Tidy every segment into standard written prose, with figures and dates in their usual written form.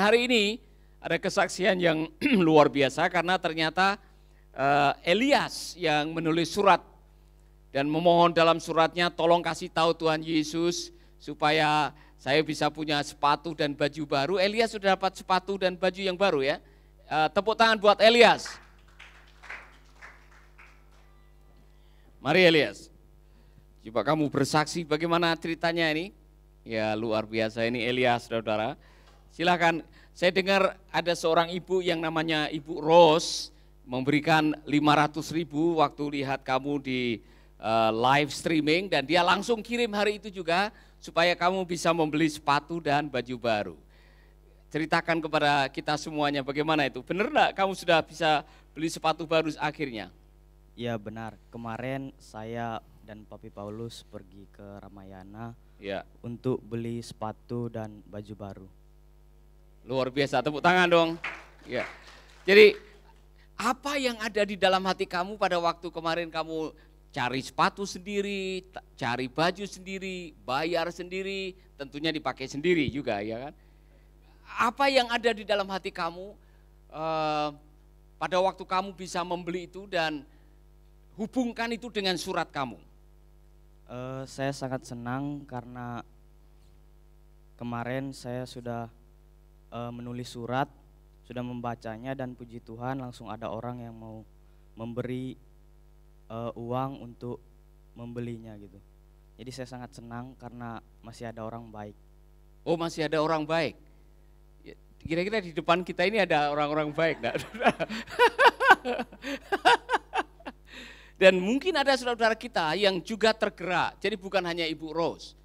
hari ini ada kesaksian yang luar biasa karena ternyata Elias yang menulis surat dan memohon dalam suratnya, tolong kasih tahu Tuhan Yesus supaya saya bisa punya sepatu dan baju baru. Elias sudah dapat sepatu dan baju yang baru ya. Tepuk tangan buat Elias. Mari Elias, coba kamu bersaksi bagaimana ceritanya ini. Ya luar biasa ini Elias, saudara-saudara. Silakan, saya dengar ada seorang ibu yang namanya Ibu Rose memberikan 500.000 waktu lihat kamu di live streaming dan dia langsung kirim hari itu juga supaya kamu bisa membeli sepatu dan baju baru. Ceritakan kepada kita semuanya bagaimana itu. Benar enggak kamu sudah bisa beli sepatu baru akhirnya? Ya benar, kemarin saya dan Papi Paulus pergi ke Ramayana ya, untuk beli sepatu dan baju baru. Luar biasa, tepuk tangan dong. Ya. Jadi apa yang ada di dalam hati kamu pada waktu kemarin kamu cari sepatu sendiri, cari baju sendiri, bayar sendiri, tentunya dipakai sendiri juga ya kan. Apa yang ada di dalam hati kamu pada waktu kamu bisa membeli itu dan hubungkan itu dengan surat kamu? Saya sangat senang karena kemarin saya sudah menulis surat, sudah membacanya dan puji Tuhan langsung ada orang yang mau memberi uang untuk membelinya gitu. Jadi saya sangat senang karena masih ada orang baik. Oh masih ada orang baik. Kira-kira di depan kita ini ada orang-orang baik enggak? Dan mungkin ada saudara-saudara kita yang juga tergerak. Jadi bukan hanya Ibu Rose.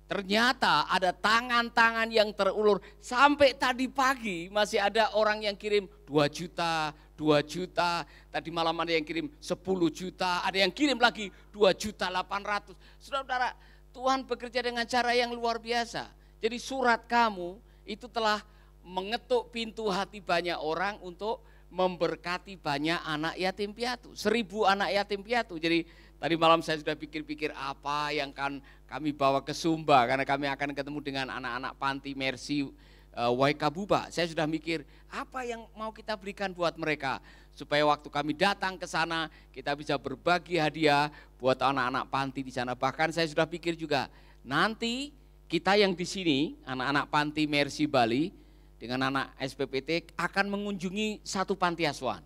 Ternyata ada tangan-tangan yang terulur. Sampai tadi pagi masih ada orang yang kirim 2 juta, 2 juta. Tadi malam ada yang kirim 10 juta. Ada yang kirim lagi 2.800.000. Saudara-saudara, Tuhan bekerja dengan cara yang luar biasa. Jadi surat kamu itu telah mengetuk pintu hati banyak orang untuk memberkati banyak anak yatim piatu, 1.000 anak yatim piatu. Jadi tadi malam saya sudah pikir-pikir apa yang akan kami bawa ke Sumba karena kami akan ketemu dengan anak-anak panti Mercy Waikabuba. Saya sudah mikir apa yang mau kita berikan buat mereka supaya waktu kami datang ke sana kita bisa berbagi hadiah buat anak-anak panti di sana. Bahkan saya sudah pikir juga nanti kita yang di sini anak-anak panti Mercy Bali dengan anak SPPT akan mengunjungi satu panti asuhan.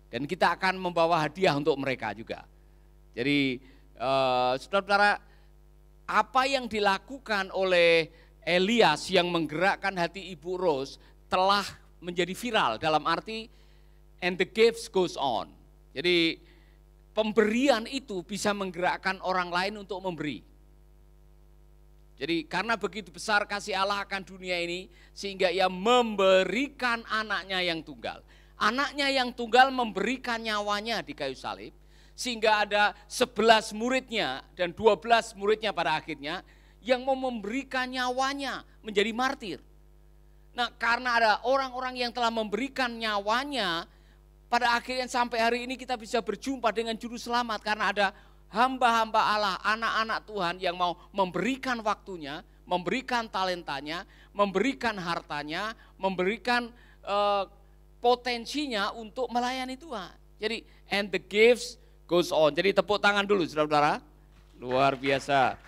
Dan kita akan membawa hadiah untuk mereka juga. Jadi saudara-saudara, apa yang dilakukan oleh Elias yang menggerakkan hati Ibu Rose telah menjadi viral dalam arti and the gifts goes on. Jadi pemberian itu bisa menggerakkan orang lain untuk memberi. Jadi karena begitu besar kasih Allah akan dunia ini sehingga ia memberikan anaknya yang tunggal. Anaknya yang tunggal memberikan nyawanya di kayu salib sehingga ada 11 muridnya dan 12 muridnya pada akhirnya yang mau memberikan nyawanya menjadi martir. Nah karena ada orang-orang yang telah memberikan nyawanya pada akhirnya sampai hari ini kita bisa berjumpa dengan juru selamat karena ada hamba-hamba Allah, anak-anak Tuhan yang mau memberikan waktunya, memberikan talentanya, memberikan hartanya, memberikan potensinya untuk melayani Tuhan. Jadi and the gifts goes on. Jadi tepuk tangan dulu saudara-saudara, luar biasa.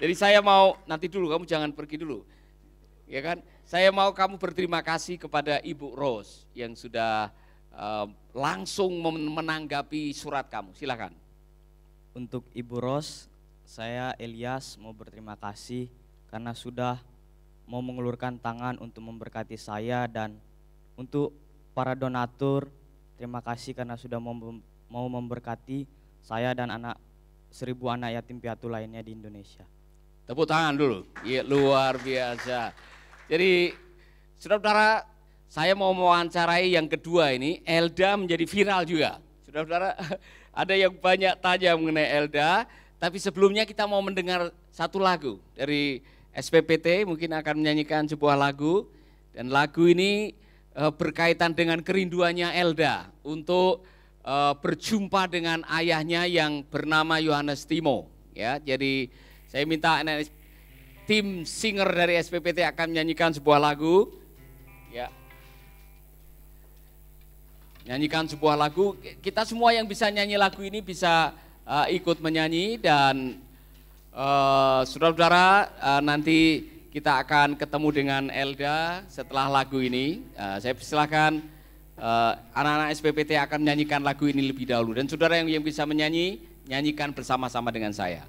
Jadi saya mau, nanti dulu kamu jangan pergi dulu, ya kan? Saya mau kamu berterima kasih kepada Ibu Rose yang sudah langsung menanggapi surat kamu, silakan. Untuk Ibu Ros, saya Elias mau berterima kasih karena sudah mau mengulurkan tangan untuk memberkati saya dan untuk para donatur, terima kasih karena sudah mau memberkati saya dan 1.000 anak yatim piatu lainnya di Indonesia. Tepuk tangan dulu, ya, luar biasa. Jadi saudara-saudara, saya mau mewawancarai yang kedua ini, Elda menjadi viral juga. Saudara-saudara, ada yang banyak tanya mengenai Elda, tapi sebelumnya kita mau mendengar satu lagu dari SPPT, mungkin akan menyanyikan sebuah lagu, dan lagu ini berkaitan dengan kerinduannya Elda untuk berjumpa dengan ayahnya yang bernama Yohanes Timo. Ya, jadi saya minta tim singer dari SPPT akan menyanyikan sebuah lagu. Ya. Nyanyikan sebuah lagu, kita semua yang bisa nyanyi lagu ini bisa ikut menyanyi dan saudara-saudara nanti kita akan ketemu dengan Elda setelah lagu ini. Saya persilahkan anak-anak SPPT akan menyanyikan lagu ini lebih dahulu dan saudara yang bisa menyanyi, nyanyikan bersama-sama dengan saya.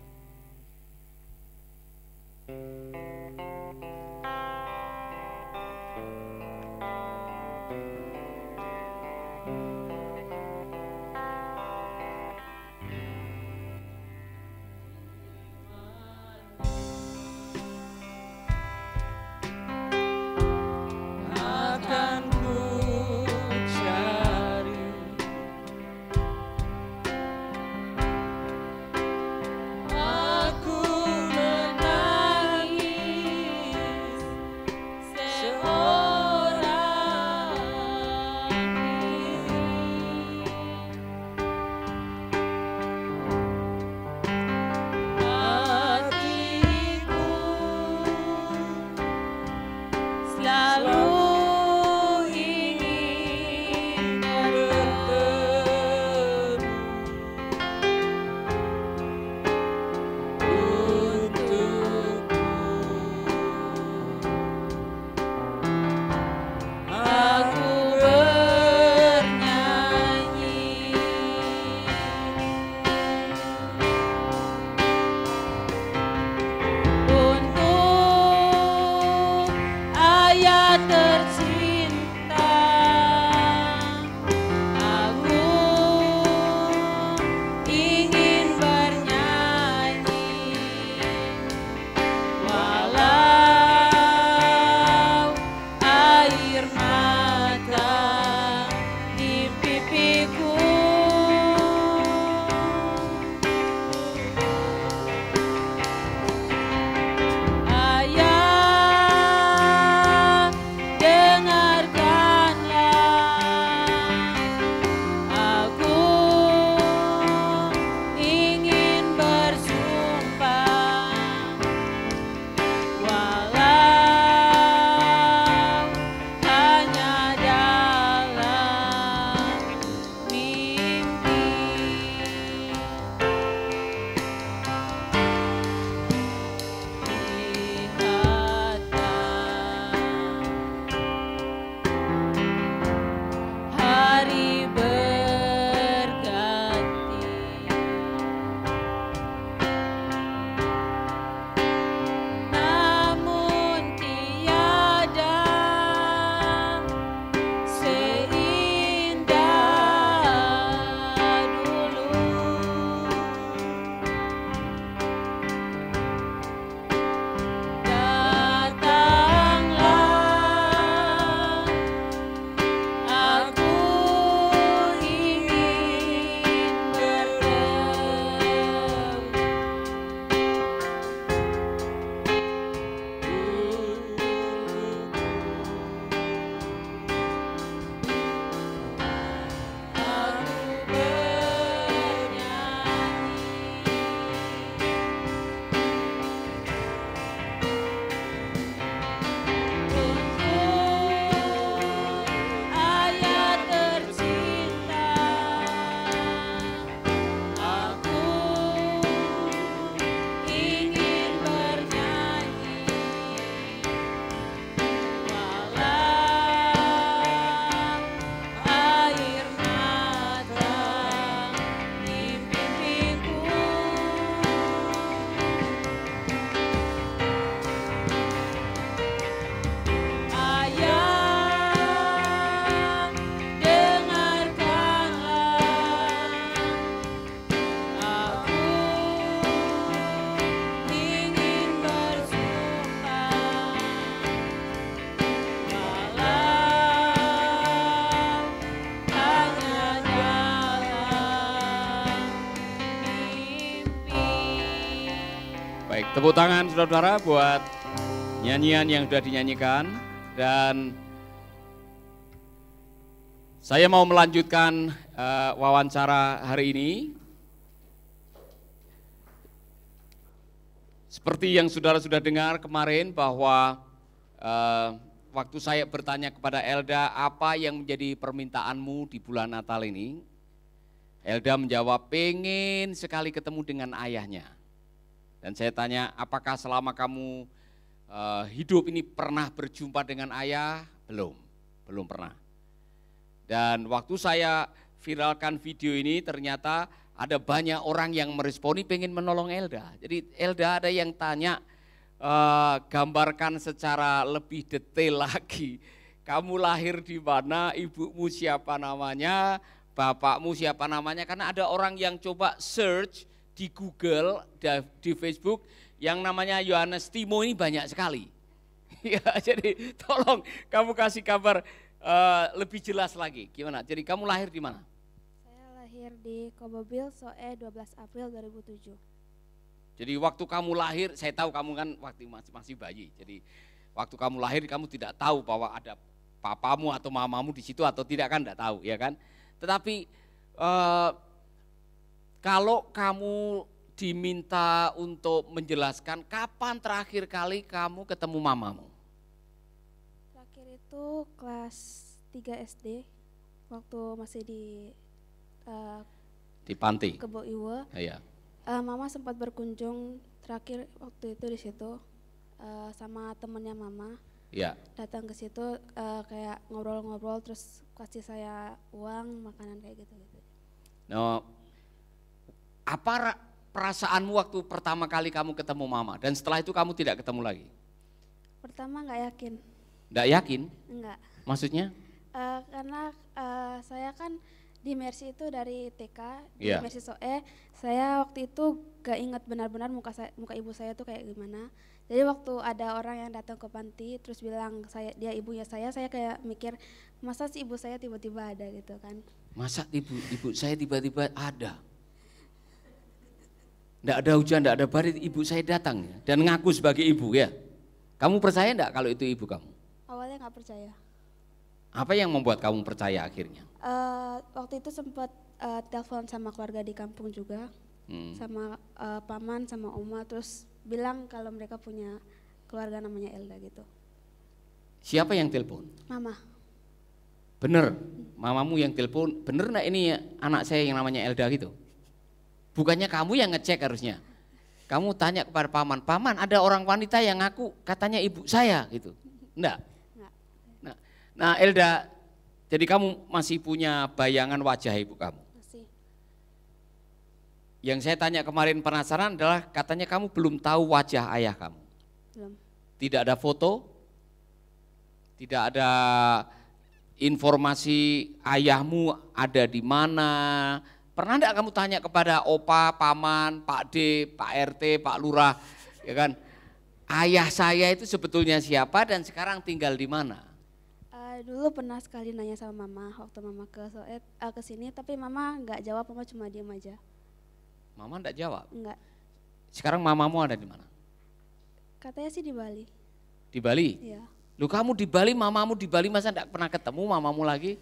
Baik, tepuk tangan saudara-saudara buat nyanyian yang sudah dinyanyikan. Dan saya mau melanjutkan wawancara hari ini. Seperti yang saudara sudah dengar kemarin bahwa waktu saya bertanya kepada Elda, apa yang menjadi permintaanmu di bulan Natal ini? Elda menjawab, pengen sekali ketemu dengan ayahnya. Dan saya tanya, apakah selama kamu hidup ini pernah berjumpa dengan ayah? Belum pernah. Dan waktu saya viralkan video ini, ternyata ada banyak orang yang meresponi pengen menolong Elda. Jadi Elda ada yang tanya, gambarkan secara lebih detail lagi. Kamu lahir di mana, ibumu siapa namanya, bapakmu siapa namanya. Karena ada orang yang coba search di Google, di Facebook, yang namanya Yohanes Timo ini banyak sekali. Ya, jadi tolong kamu kasih kabar lebih jelas lagi. Gimana? Jadi kamu lahir di mana? Saya lahir di Kobobil, Soe 12 April 2007. Jadi waktu kamu lahir, saya tahu kamu kan waktu masih bayi. Jadi waktu kamu lahir kamu tidak tahu bahwa ada papamu atau mamamu di situ atau tidak, kan enggak tahu, ya kan? Tetapi kalau kamu diminta untuk menjelaskan kapan terakhir kali kamu ketemu mamamu? Terakhir itu kelas 3 SD, waktu masih Di panti. Kebo Iwo. Iya. Mama sempat berkunjung terakhir waktu itu di situ sama temennya mama. Iya. Datang ke situ kayak ngobrol-ngobrol, terus kasih saya uang, makanan kayak gitu-gitu. Nah, apa perasaanmu waktu pertama kali kamu ketemu mama dan setelah itu kamu tidak ketemu lagi? Pertama nggak yakin. Nggak yakin? Enggak. Maksudnya? Karena saya kan di Mercy itu dari TK, di Iya. Mercy Soe, saya waktu itu gak ingat benar-benar muka ibu saya tuh kayak gimana. Jadi waktu ada orang yang datang ke panti terus bilang dia ibunya saya kayak mikir, masa sih ibu saya tiba-tiba ada gitu kan. Masa ibu saya tiba-tiba ada? Nggak ada hujan, nggak ada badai, ibu saya datang dan ngaku sebagai ibu, ya. Kamu percaya enggak kalau itu ibu kamu? Awalnya nggak percaya. Apa yang membuat kamu percaya akhirnya? Waktu itu sempat telepon sama keluarga di kampung juga, sama paman sama oma, terus bilang kalau mereka punya keluarga namanya Elda gitu. Siapa yang telepon? Mama. Bener, mamamu yang telepon, bener enggak ini ya, anak saya yang namanya Elda gitu? Bukannya kamu yang ngecek harusnya. Kamu tanya kepada paman, paman ada orang wanita yang ngaku katanya ibu saya gitu. Enggak? Nah Elda, jadi kamu masih punya bayangan wajah ibu kamu? Masih. Yang saya tanya kemarin penasaran adalah katanya kamu belum tahu wajah ayah kamu. Belum. Tidak ada foto, tidak ada informasi ayahmu ada di mana. Pernah enggak kamu tanya kepada opa, paman, Pak D, Pak RT, Pak Lurah, ya kan? Ayah saya itu sebetulnya siapa dan sekarang tinggal di mana? Dulu pernah sekali nanya sama mama waktu mama ke sini, tapi mama nggak jawab, mama cuma diam aja. Mama enggak jawab. Enggak. Sekarang mamamu ada di mana? Katanya sih di Bali. Di Bali? Iya. Lu kamu di Bali, mamamu di Bali, masa enggak pernah ketemu mamamu lagi?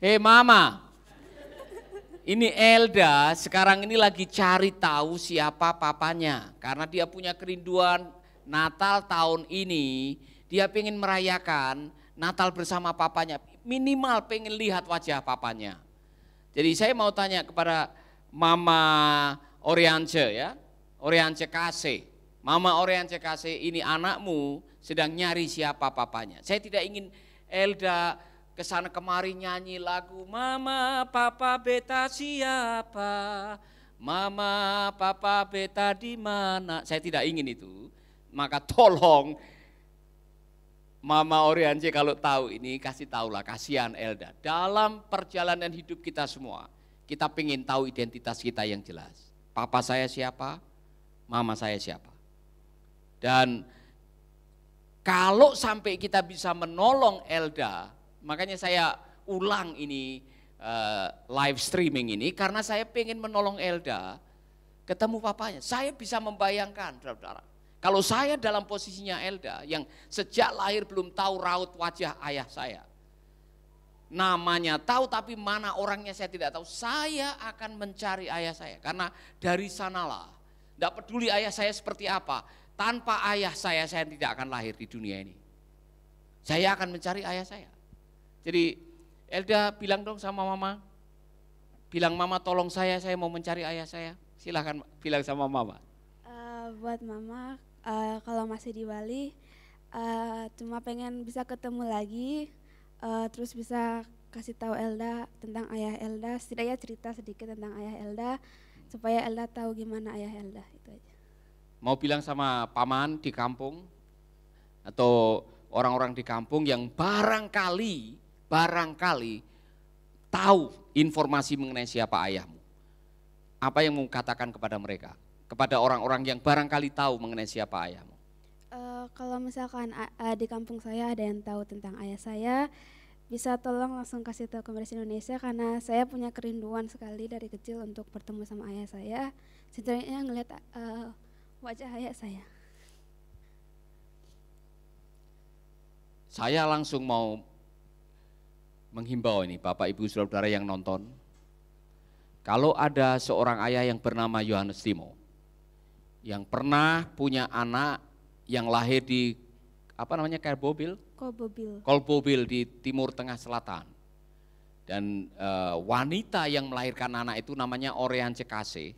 Hei mama, ini Elda sekarang ini lagi cari tahu siapa papanya. Karena dia punya kerinduan Natal tahun ini, dia pengen merayakan Natal bersama papanya, minimal pengen lihat wajah papanya. Jadi saya mau tanya kepada Mama Oriance ya, Oriance Kase. Mama Oriance Kase, ini anakmu sedang nyari siapa papanya. Saya tidak ingin Elda kesana kemari nyanyi lagu Mama Papa Beta siapa, Mama Papa Beta di mana. Saya tidak ingin itu. Maka tolong Mama Oriance kalau tahu ini kasih tahulah, kasihan Elda. Dalam perjalanan hidup kita semua, kita pengen tahu identitas kita yang jelas. Papa saya siapa, mama saya siapa. Dan kalau sampai kita bisa menolong Elda, makanya saya ulang ini live streaming ini karena saya pengen menolong Elda ketemu papanya. Saya bisa membayangkan, saudara. Kalau saya dalam posisinya Elda yang sejak lahir belum tahu raut wajah ayah saya. Namanya tahu tapi mana orangnya saya tidak tahu. Saya akan mencari ayah saya karena dari sanalah, tidak peduli ayah saya seperti apa. Tanpa ayah saya tidak akan lahir di dunia ini. saya akan mencari ayah saya. Jadi Elda bilang dong sama mama, bilang mama tolong saya mau mencari ayah saya. Silahkan bilang sama mama. Buat mama, kalau masih di Bali, cuma pengen bisa ketemu lagi, terus bisa kasih tahu Elda tentang ayah Elda, setidaknya cerita sedikit tentang ayah Elda, supaya Elda tahu gimana ayah Elda, itu aja. Mau bilang sama paman di kampung, atau orang-orang di kampung yang barangkali tahu informasi mengenai siapa ayahmu. Apa yang mau katakan kepada mereka? Kepada orang-orang yang barangkali tahu mengenai siapa ayahmu. Kalau misalkan di kampung saya ada yang tahu tentang ayah saya, bisa tolong langsung kasih tahu ke Maris Indonesia, karena saya punya kerinduan sekali dari kecil untuk bertemu sama ayah saya. Setidaknya ngelihat wajah ayah saya. Saya langsung mau menghimbau ini Bapak Ibu Saudara yang nonton. Kalau ada seorang ayah yang bernama Yohanes Timo, yang pernah punya anak yang lahir di Kolbobil di Timur Tengah Selatan, dan wanita yang melahirkan anak itu namanya Orean Cekase,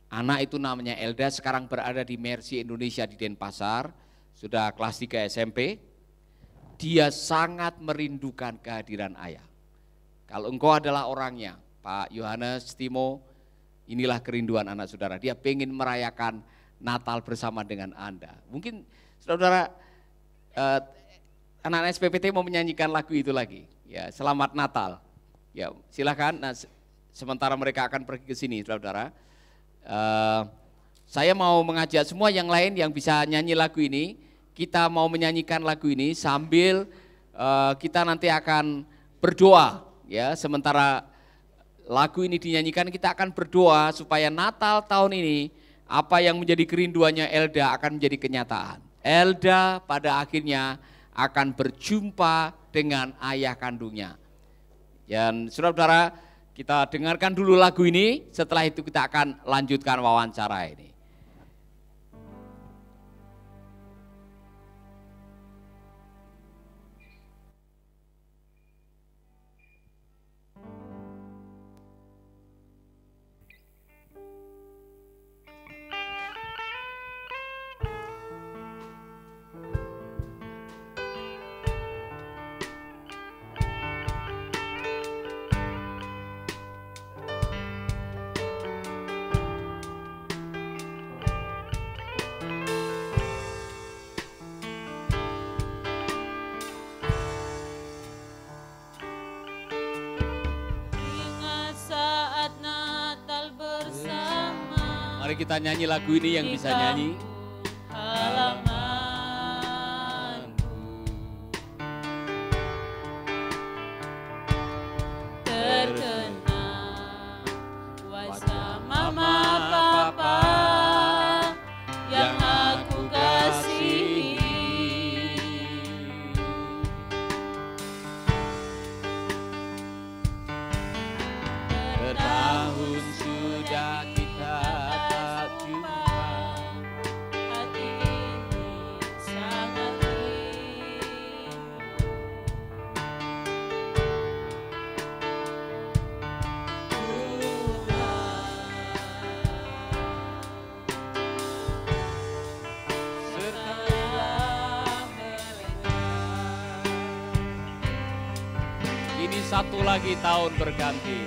anak itu namanya Elda, sekarang berada di Mercy Indonesia di Denpasar, sudah kelas 3 SMP. Dia sangat merindukan kehadiran ayah. Kalau engkau adalah orangnya, Pak Yohanes Timo, inilah kerinduan anak saudara. Dia pengen merayakan Natal bersama dengan Anda. Mungkin saudara anak-anak SPPT mau menyanyikan lagu itu lagi. Ya, Selamat Natal. Ya, silakan. Nah, sementara mereka akan pergi ke sini, saudara. Saya mau mengajak semua yang lain yang bisa nyanyi lagu ini. Kita mau menyanyikan lagu ini sambil kita nanti akan berdoa, ya. Sementara lagu ini dinyanyikan, kita akan berdoa supaya Natal tahun ini apa yang menjadi kerinduannya Elda akan menjadi kenyataan. Elda pada akhirnya akan berjumpa dengan ayah kandungnya. Dan saudara-saudara, kita dengarkan dulu lagu ini, setelah itu kita akan lanjutkan wawancara ini. Mari kita nyanyi lagu ini yang bisa nyanyi. Terkenang wajah mama papa yang aku kasihi. Bertahun sudah kita tak jumpa, Hati ini sangat rindu. sertalah mereka. Ini satu lagi tahun berganti.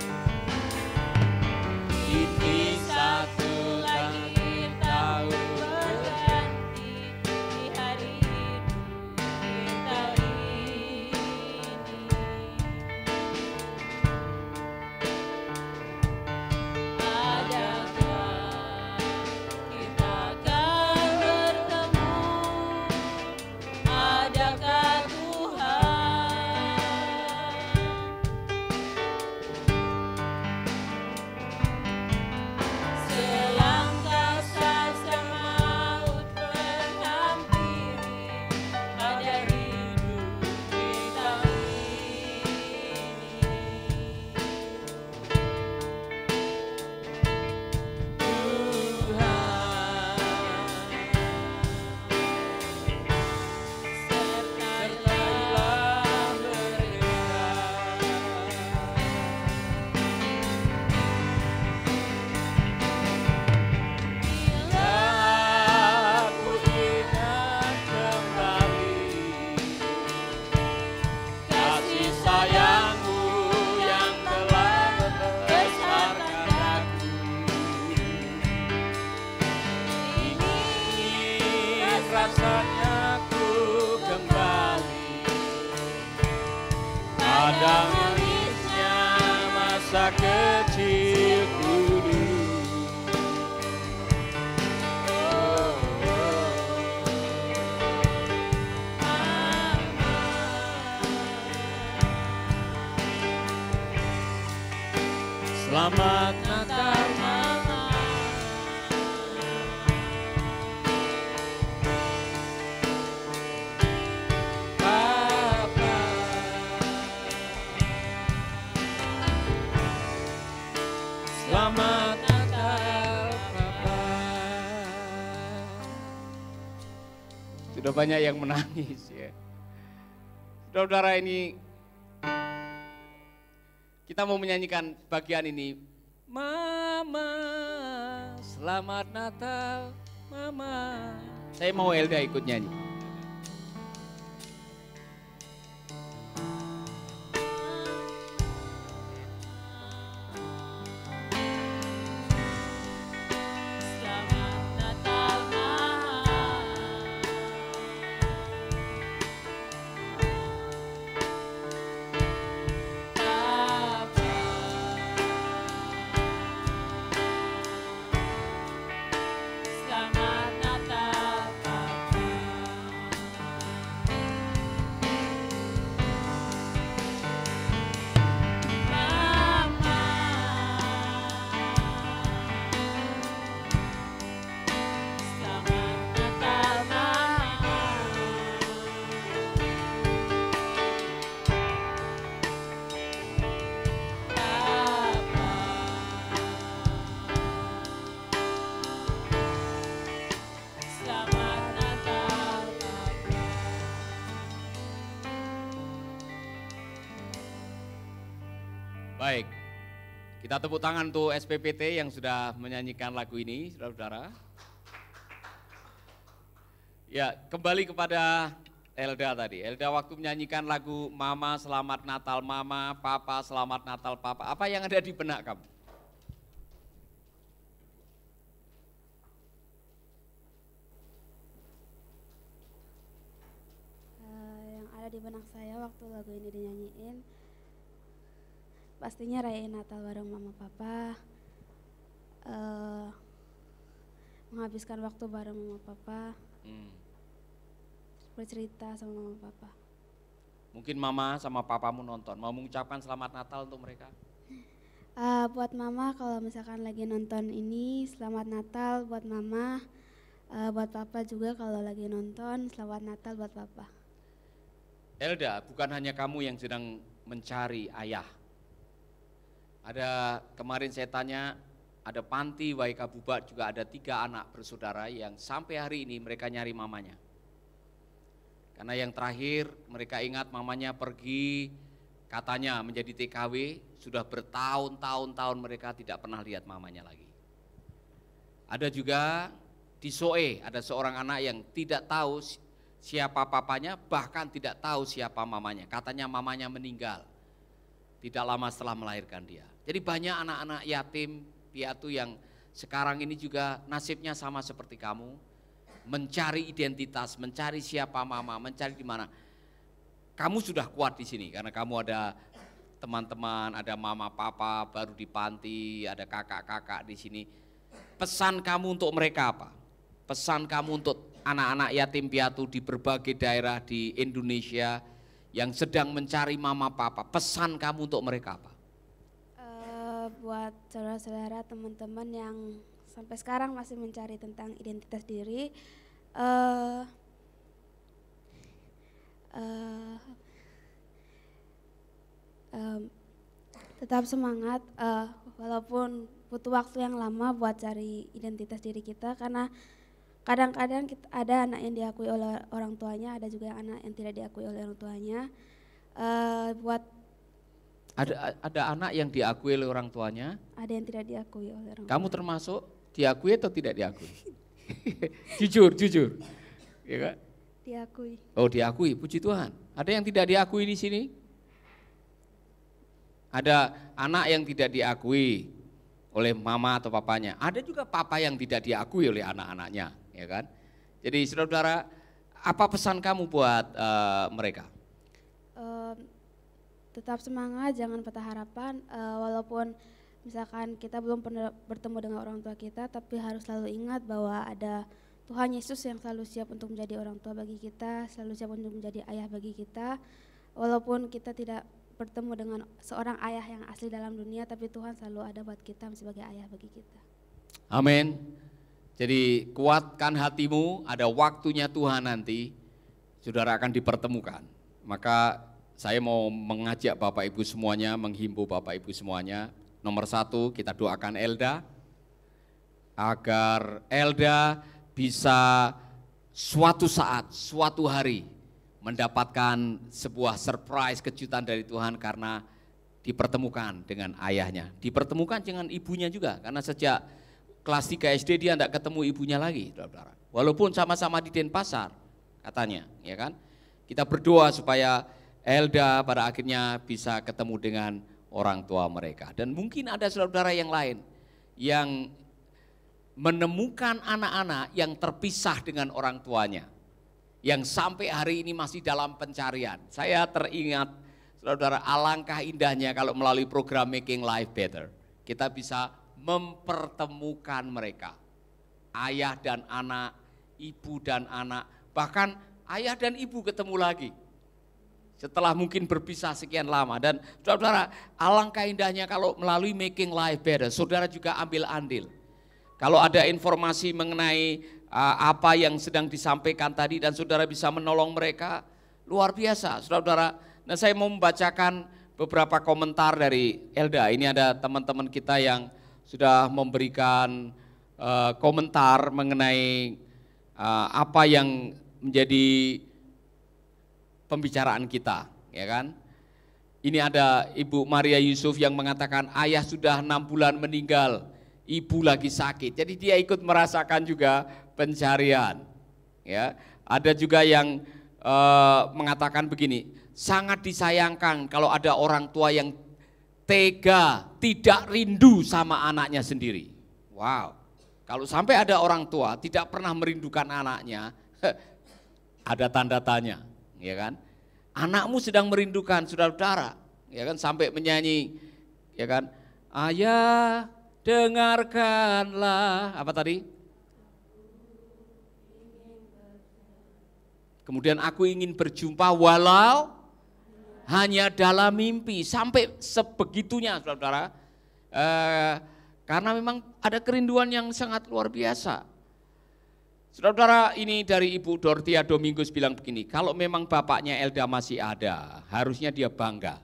Ini satu lagi tahun berganti. Berganti di hari hidup kita ini. Adakah kita akan bertemu? Adakah Tuhan rasanya ku kembali pada manisnya masa kecilku dulu. Selamat Natal Mama. Papa. Selamat Natal Papa. Sudah banyak yang menangis ya. Saudara-saudara, ini kita mau menyanyikan bagian ini. Mama, selamat Natal, Mama. Saya mau Elda ikut nyanyi. Selamat Natal Mama. Papa. Selamat Natal Papa. Mama. Selamat Natal Mama. Papa. Selamat Natal Papa. Baik, kita tepuk tangan untuk SPPT yang sudah menyanyikan lagu ini, saudara-saudara. Ya, kembali kepada Elda tadi. Elda waktu menyanyikan lagu Mama Selamat Natal Mama, Papa Selamat Natal Papa. Apa yang ada di benak kamu? Yang ada di benak saya waktu lagu ini dinyanyiin, pastinya rayain Natal bareng mama papa, menghabiskan waktu bareng mama papa, bercerita sama mama papa. Mungkin mama sama papamu nonton, mau mengucapkan selamat Natal untuk mereka? Buat mama kalau misalkan lagi nonton ini, selamat Natal buat mama. Buat papa juga kalau lagi nonton, selamat Natal buat papa. Elda, bukan hanya kamu yang sedang mencari ayah. Ada kemarin saya tanya, ada Panti Waika Bubat juga ada 3 anak bersaudara yang sampai hari ini mereka nyari mamanya. Karena yang terakhir mereka ingat mamanya pergi katanya menjadi TKW, sudah bertahun-tahun mereka tidak pernah lihat mamanya lagi. Ada juga di Soe, ada seorang anak yang tidak tahu siapa papanya, bahkan tidak tahu siapa mamanya. Katanya mamanya meninggal tidak lama setelah melahirkan dia. Jadi banyak anak-anak yatim piatu yang sekarang ini juga nasibnya sama seperti kamu, mencari identitas, mencari siapa mama, mencari di mana. Kamu sudah kuat di sini karena kamu ada teman-teman, ada mama papa baru di panti, ada kakak-kakak di sini. Pesan kamu untuk mereka apa? Pesan kamu untuk anak-anak yatim piatu di berbagai daerah di Indonesia yang sedang mencari mama papa, pesan kamu untuk mereka apa? Buat saudara-saudara, teman-teman yang sampai sekarang masih mencari tentang identitas diri, tetap semangat, walaupun butuh waktu yang lama buat cari identitas diri kita, karena kadang-kadang ada anak yang diakui oleh orang tuanya, ada juga anak yang tidak diakui oleh orang tuanya. Ada anak yang diakui oleh orang tuanya. Ada yang tidak diakui oleh orang Kamu tuanya. termasuk diakui atau tidak diakui? jujur, ya kan? Diakui. Oh diakui, puji Tuhan. Ada yang tidak diakui di sini? Ada anak yang tidak diakui oleh mama atau papanya. Ada juga papa yang tidak diakui oleh anak-anaknya, ya kan? Jadi saudara-saudara, apa pesan kamu buat mereka? Tetap semangat, jangan patah harapan, walaupun misalkan kita belum pernah bertemu dengan orang tua kita, tapi harus selalu ingat bahwa ada Tuhan Yesus yang selalu siap untuk menjadi orang tua bagi kita, selalu siap untuk menjadi ayah bagi kita. Walaupun kita tidak bertemu dengan seorang ayah yang asli dalam dunia, tapi Tuhan selalu ada buat kita sebagai ayah bagi kita. Amin. Jadi kuatkan hatimu, ada waktunya Tuhan nanti, saudara akan dipertemukan. Maka saya mau mengajak Bapak Ibu semuanya, menghimbau Bapak Ibu semuanya. Nomor 1, kita doakan Elda, agar Elda bisa suatu saat, suatu hari mendapatkan sebuah surprise kejutan dari Tuhan karena dipertemukan dengan ayahnya. Dipertemukan dengan ibunya juga, karena sejak kelas 3 SD dia tidak ketemu ibunya lagi, saudara-saudara. Walaupun sama-sama di Denpasar, katanya, ya kan? Kita berdoa supaya Elda pada akhirnya bisa ketemu dengan orang tua mereka. Dan mungkin ada saudara-saudara yang lain yang menemukan anak-anak yang terpisah dengan orang tuanya, yang sampai hari ini masih dalam pencarian. Saya teringat, saudara-saudara, alangkah indahnya kalau melalui program Making Life Better, kita bisa mempertemukan mereka. Ayah dan anak, ibu dan anak, bahkan ayah dan ibu ketemu lagi. Setelah mungkin berpisah sekian lama. Dan saudara-saudara, alangkah indahnya kalau melalui Making Life Better, saudara juga ambil andil. Kalau ada informasi mengenai apa yang sedang disampaikan tadi dan saudara bisa menolong mereka, luar biasa, saudara-saudara. Nah, saya mau membacakan beberapa komentar dari Elda. Ini ada teman-teman kita yang sudah memberikan komentar mengenai apa yang menjadi pembicaraan kita, ya kan? Ini ada Ibu Maria Yusuf yang mengatakan ayah sudah 6 bulan meninggal, ibu lagi sakit. Jadi dia ikut merasakan juga pencarian. Ya, ada juga yang mengatakan begini, sangat disayangkan kalau ada orang tua yang tega, tidak rindu sama anaknya sendiri. Wow, kalau sampai ada orang tua tidak pernah merindukan anaknya, ada tanda tanya. Ya kan, anakmu sedang merindukan, saudara-saudara, ya kan, sampai menyanyi, ya kan, ayah dengarkanlah, apa tadi? Kemudian aku ingin berjumpa walau hanya dalam mimpi, sampai sebegitunya, saudara-saudara, karena memang ada kerinduan yang sangat luar biasa. Saudara-saudara, ini dari Ibu Dortia Domingus bilang begini, kalau memang bapaknya Elda masih ada, harusnya dia bangga.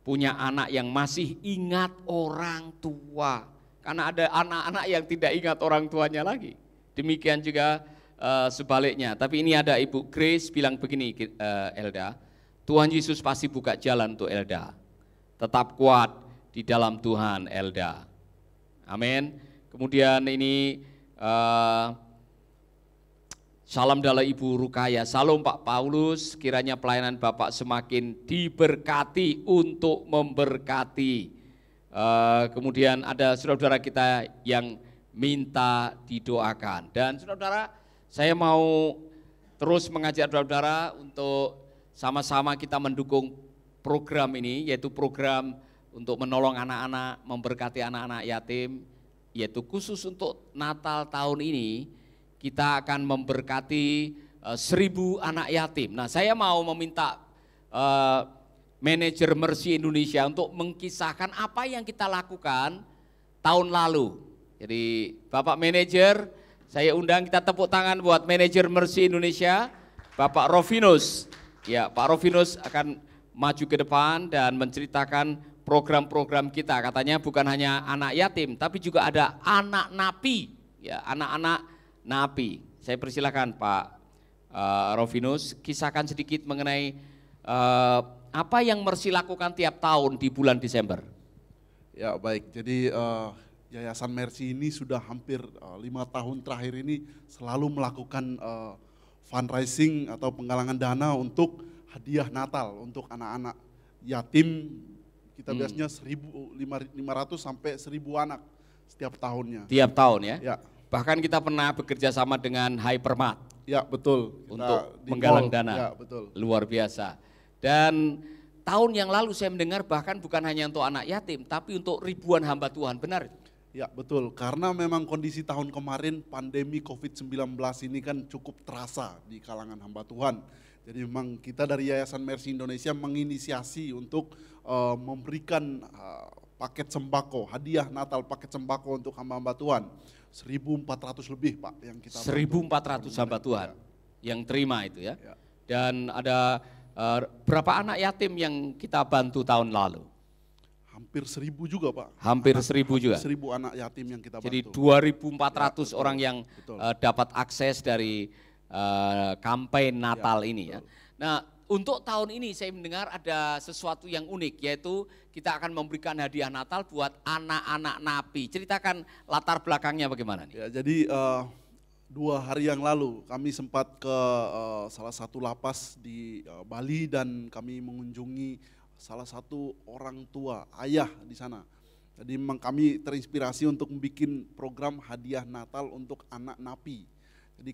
Punya anak yang masih ingat orang tua. Karena ada anak-anak yang tidak ingat orang tuanya lagi. Demikian juga sebaliknya. Tapi ini ada Ibu Grace bilang begini, Elda, Tuhan Yesus pasti buka jalan untuk Elda. Tetap kuat di dalam Tuhan, Elda. Amin. Kemudian ini salam dari Ibu Rukaya, salam Pak Paulus, kiranya pelayanan Bapak semakin diberkati untuk memberkati. Kemudian ada saudara-saudara kita yang minta didoakan. Dan saudara-saudara, saya mau terus mengajak saudara-saudara untuk sama-sama kita mendukung program ini, yaitu program untuk menolong anak-anak, memberkati anak-anak yatim, yaitu khusus untuk Natal tahun ini. Kita akan memberkati 1000 anak yatim. Nah, saya mau meminta manajer Mercy Indonesia untuk mengkisahkan apa yang kita lakukan tahun lalu. Jadi Bapak manajer, saya undang, kita tepuk tangan buat manajer Mercy Indonesia, Bapak Rovinus. Ya, Pak Rovinus akan maju ke depan dan menceritakan program-program kita. Katanya bukan hanya anak yatim, tapi juga ada anak napi, ya, anak-anak napi. Saya persilakan Pak Rovinus, kisahkan sedikit mengenai apa yang Mercy lakukan tiap tahun di bulan Desember. Ya baik, jadi Yayasan Mercy ini sudah hampir 5 tahun terakhir ini selalu melakukan fundraising atau penggalangan dana untuk hadiah Natal untuk anak-anak yatim. Kita biasanya 500 sampai 1000 anak setiap tahunnya. Tiap tahun ya? Ya. Bahkan kita pernah bekerja sama dengan Hypermart Ya betul. Kita untuk di menggalang mall. dana. Ya betul. Luar biasa. Dan tahun yang lalu saya mendengar bahkan bukan hanya untuk anak yatim, tapi untuk ribuan hamba Tuhan, benar? Ya betul, karena memang kondisi tahun kemarin pandemi COVID-19 ini kan cukup terasa di kalangan hamba Tuhan. Jadi memang kita dari Yayasan Mercy Indonesia menginisiasi untuk memberikan paket sembako, hadiah Natal paket sembako untuk hamba-hamba Tuhan. 1.400 lebih Pak yang kita bantu. 1.400 hamba Tuhan yang terima itu ya. Ya. Dan ada berapa anak yatim yang kita bantu tahun lalu? Hampir 1.000 juga Pak. Hampir 1.000 juga. 1.000 anak yatim yang kita bantu. Jadi 2.400 Ya, orang yang betul. dapat akses dari kampanye Natal ini ya. Nah, untuk tahun ini saya mendengar ada sesuatu yang unik, yaitu kita akan memberikan hadiah Natal buat anak-anak napi. Ceritakan latar belakangnya bagaimana nih? Ya, jadi 2 hari yang lalu kami sempat ke salah satu lapas di Bali dan kami mengunjungi salah satu orang tua, ayah di sana. Jadi memang kami terinspirasi untuk membuat program hadiah Natal untuk anak napi. Jadi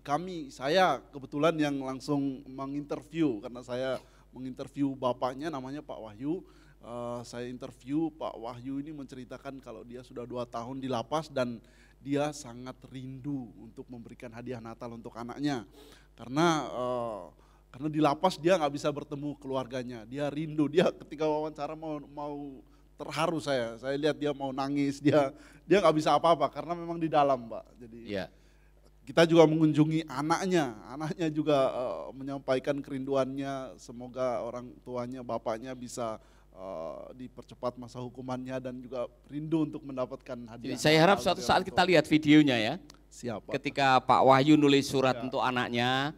saya kebetulan yang langsung menginterview, karena saya menginterview bapaknya namanya Pak Wahyu. Saya interview Pak Wahyu ini menceritakan kalau dia sudah 2 tahun di lapas dan dia sangat rindu untuk memberikan hadiah Natal untuk anaknya. Karena di lapas dia nggak bisa bertemu keluarganya, dia rindu, dia ketika wawancara mau terharu saya lihat dia mau nangis, dia nggak bisa apa-apa karena memang di dalam Pak. Jadi kita juga mengunjungi anaknya juga menyampaikan kerinduannya, semoga orang tuanya, bapaknya bisa dipercepat masa hukumannya dan juga rindu untuk mendapatkan hadiah. Jadi saya harap suatu saat kita lihat videonya ya. Siap Pak. Ketika Pak Wahyu nulis surat untuk anaknya,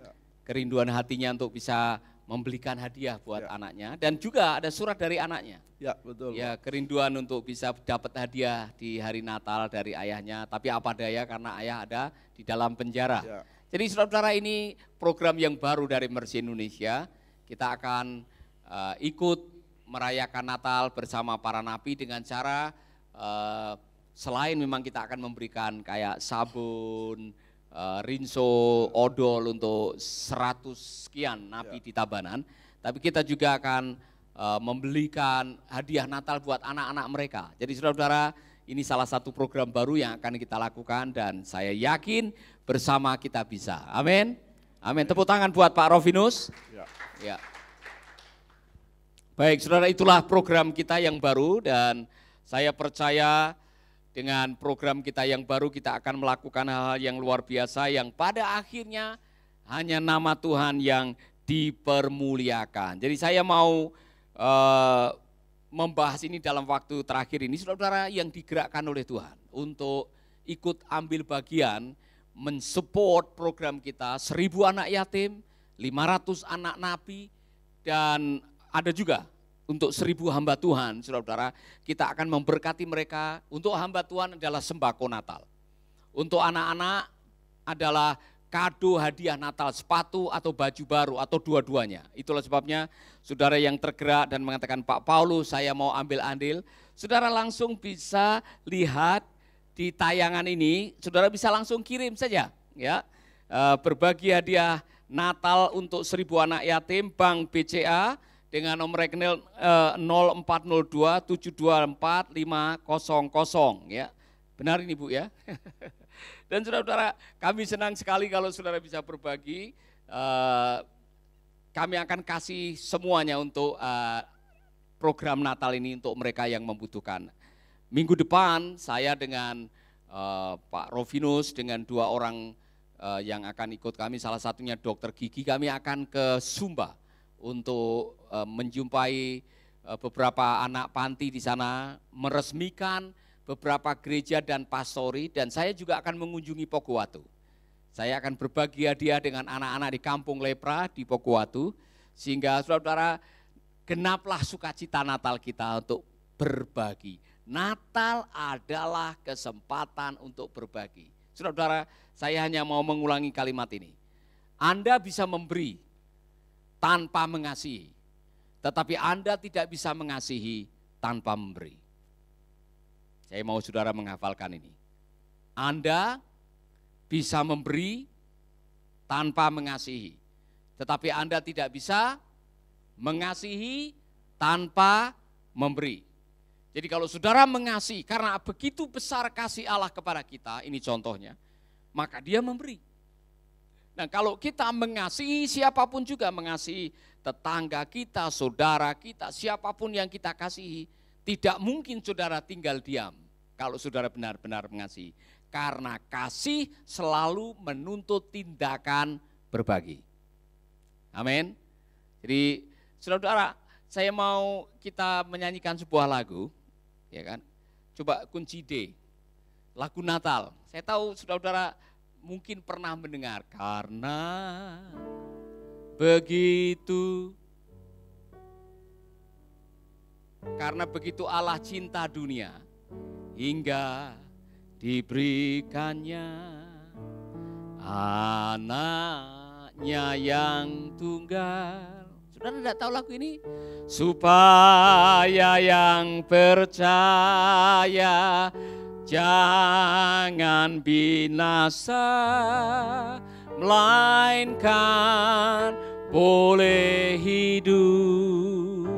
kerinduan hatinya untuk bisa membelikan hadiah buat anaknya, dan juga ada surat dari anaknya. Ya betul. Ya, kerinduan untuk bisa dapat hadiah di hari Natal dari ayahnya, tapi apa daya karena ayah ada di dalam penjara. Ya. Jadi saudara-saudara, ini program yang baru dari Mercy Indonesia. Kita akan ikut merayakan Natal bersama para napi dengan cara selain memang kita akan memberikan kayak sabun, rinso, odol untuk 100 sekian napi di Tabanan, tapi kita juga akan membelikan hadiah Natal buat anak-anak mereka. Jadi saudara-saudara, ini salah satu program baru yang akan kita lakukan dan saya yakin bersama kita bisa. Amin. Amin. Tepuk tangan buat Pak Rovinus. Ya. Baik, saudara, itulah program kita yang baru dan saya percaya dengan program kita yang baru kita akan melakukan hal-hal yang luar biasa yang pada akhirnya hanya nama Tuhan yang dipermuliakan. Jadi saya mau membahas ini dalam waktu terakhir ini, saudara-saudara yang digerakkan oleh Tuhan untuk ikut ambil bagian mensupport program kita, 1.000 anak yatim, 500 anak napi, dan ada juga untuk 1.000 hamba Tuhan, saudara-saudara, kita akan memberkati mereka. Untuk hamba Tuhan adalah sembako Natal. Untuk anak-anak adalah kado hadiah Natal, sepatu atau baju baru atau dua-duanya. Itulah sebabnya saudara yang tergerak dan mengatakan, Pak Paulus saya mau ambil andil, saudara langsung bisa lihat di tayangan ini, saudara bisa langsung kirim saja ya. Berbagi hadiah Natal untuk 1.000 anak yatim, Bank BCA dengan nomor rekening 0402 724 500 ya. Benar ini Bu ya. Dan saudara-saudara, kami senang sekali kalau saudara bisa berbagi. Kami akan kasih semuanya untuk program Natal ini untuk mereka yang membutuhkan. Minggu depan saya dengan Pak Rovinus dengan 2 orang yang akan ikut kami, salah satunya Dokter Gigi, kami akan ke Sumba untuk menjumpai beberapa anak panti di sana, meresmikan beberapa gereja dan pastori, dan saya juga akan mengunjungi Poguwatu. Saya akan berbagi hadiah dengan anak-anak di Kampung Lepra di Poguwatu, sehingga saudara-saudara genaplah sukacita Natal kita untuk berbagi. Natal adalah kesempatan untuk berbagi. Saudara-saudara, saya hanya mau mengulangi kalimat ini. Anda bisa memberi tanpa mengasihi, tetapi Anda tidak bisa mengasihi tanpa memberi. Saya mau saudara menghafalkan ini. Anda bisa memberi tanpa mengasihi. Tetapi Anda tidak bisa mengasihi tanpa memberi. Jadi kalau saudara mengasihi, karena begitu besar kasih Allah kepada kita, ini contohnya, maka dia memberi. Nah kalau kita mengasihi, siapapun juga mengasihi tetangga kita, saudara kita, siapapun yang kita kasihi, tidak mungkin saudara tinggal diam kalau saudara benar-benar mengasihi. Karena kasih selalu menuntut tindakan berbagi. Amin. Jadi saudara, saya mau kita menyanyikan sebuah lagu, ya kan? Coba kunci D, lagu Natal. Saya tahu saudara mungkin pernah mendengar, karena begitu Allah cinta dunia hingga diberikannya anaknya yang tunggal. Saudara tidak tahu lagu ini? Supaya yang percaya jangan binasa, melainkan boleh hidup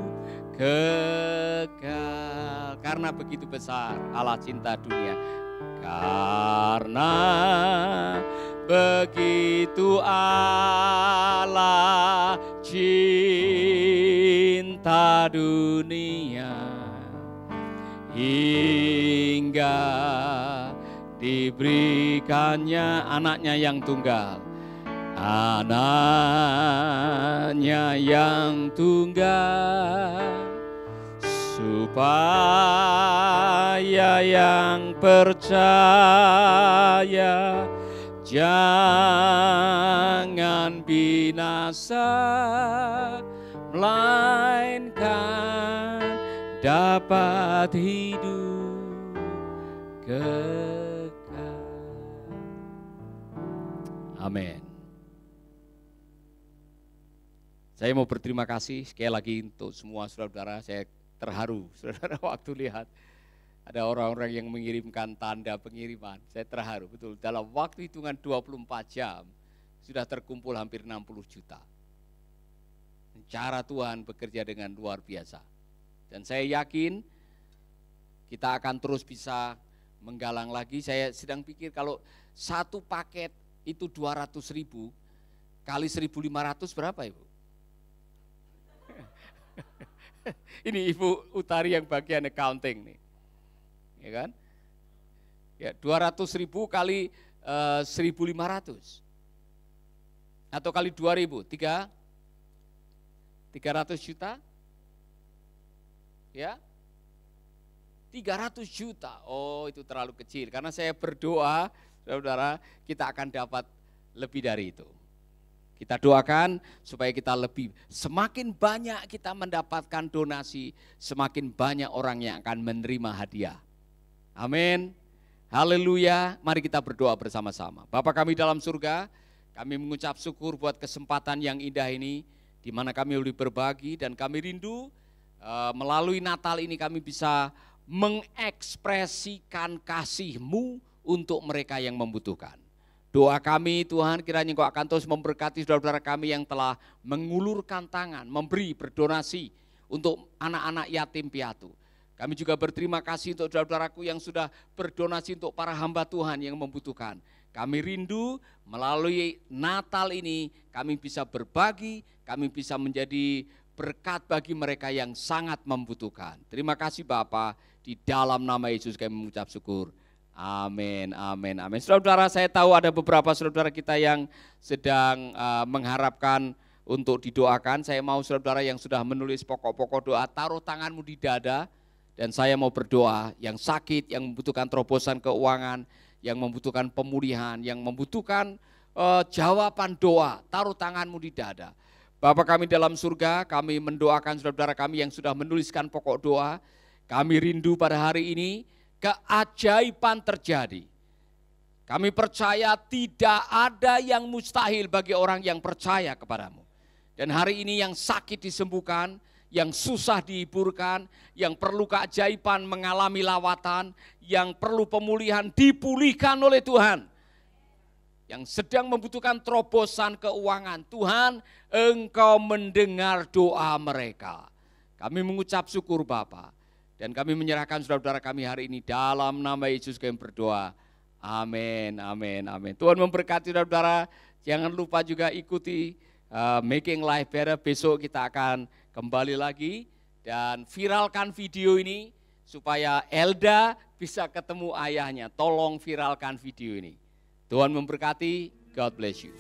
kekal. Karena begitu besar Allah cinta dunia. Karena begitu Allah cinta dunia hingga diberikannya anaknya yang tunggal. Anaknya yang tunggal, supaya yang percaya jangan binasa, melainkan dapat hidup kekal. Amin. Saya mau berterima kasih sekali lagi untuk semua saudara-saudara. Saya terharu, saudara, waktu lihat ada orang-orang yang mengirimkan tanda pengiriman. Saya terharu, betul. Dalam waktu hitungan 24 jam, sudah terkumpul hampir 60 juta. Cara Tuhan bekerja dengan luar biasa. Dan saya yakin kita akan terus bisa menggalang lagi. Saya sedang pikir kalau satu paket itu 200.000 kali 1.500 berapa, Ibu? Ini Ibu Utari yang bagian accounting nih, ya kan? Ya 200.000 kali 1.500 atau kali 2.000, 300 juta, ya 300 juta. Oh itu terlalu kecil, karena saya berdoa, saudara, kita akan dapat lebih dari itu. Kita doakan supaya kita semakin banyak kita mendapatkan donasi, semakin banyak orang yang akan menerima hadiah. Amin. Haleluya. Mari kita berdoa bersama-sama. Bapa kami dalam surga, kami mengucap syukur buat kesempatan yang indah ini, di mana kami boleh berbagi, dan kami rindu melalui Natal ini kami bisa mengekspresikan kasih-Mu untuk mereka yang membutuhkan. Doa kami Tuhan, kiranya Engkau akan terus memberkati saudara-saudara kami yang telah mengulurkan tangan, memberi, berdonasi untuk anak-anak yatim piatu. Kami juga berterima kasih untuk saudara-saudaraku yang sudah berdonasi untuk para hamba Tuhan yang membutuhkan. Kami rindu melalui Natal ini kami bisa berbagi, kami bisa menjadi berkat bagi mereka yang sangat membutuhkan. Terima kasih Bapa, di dalam nama Yesus kami mengucap syukur. Amin, amin, amin. Saudara-saudara, saya tahu ada beberapa saudara kita yang sedang mengharapkan untuk didoakan. Saya mau saudara yang sudah menulis pokok-pokok doa, taruh tanganmu di dada, dan saya mau berdoa. Yang sakit, yang membutuhkan terobosan keuangan, yang membutuhkan pemulihan, yang membutuhkan jawaban doa, taruh tanganmu di dada. Bapa kami dalam surga, kami mendoakan saudara-saudara kami yang sudah menuliskan pokok doa. Kami rindu pada hari ini keajaiban terjadi. Kami percaya tidak ada yang mustahil bagi orang yang percaya kepadamu. Dan hari ini yang sakit disembuhkan, yang susah dihiburkan, yang perlu keajaiban mengalami lawatan, yang perlu pemulihan dipulihkan oleh Tuhan. yang sedang membutuhkan terobosan keuangan. Tuhan, Engkau mendengar doa mereka. Kami mengucap syukur Bapa. Dan kami menyerahkan saudara-saudara kami hari ini dalam nama Yesus kami berdoa. Amin, amin, amin. Tuhan memberkati saudara-saudara. Jangan lupa juga ikuti Making Life Better. Besok kita akan kembali lagi dan viralkan video ini supaya Elda bisa ketemu ayahnya. Tolong viralkan video ini. Tuhan memberkati. God bless you.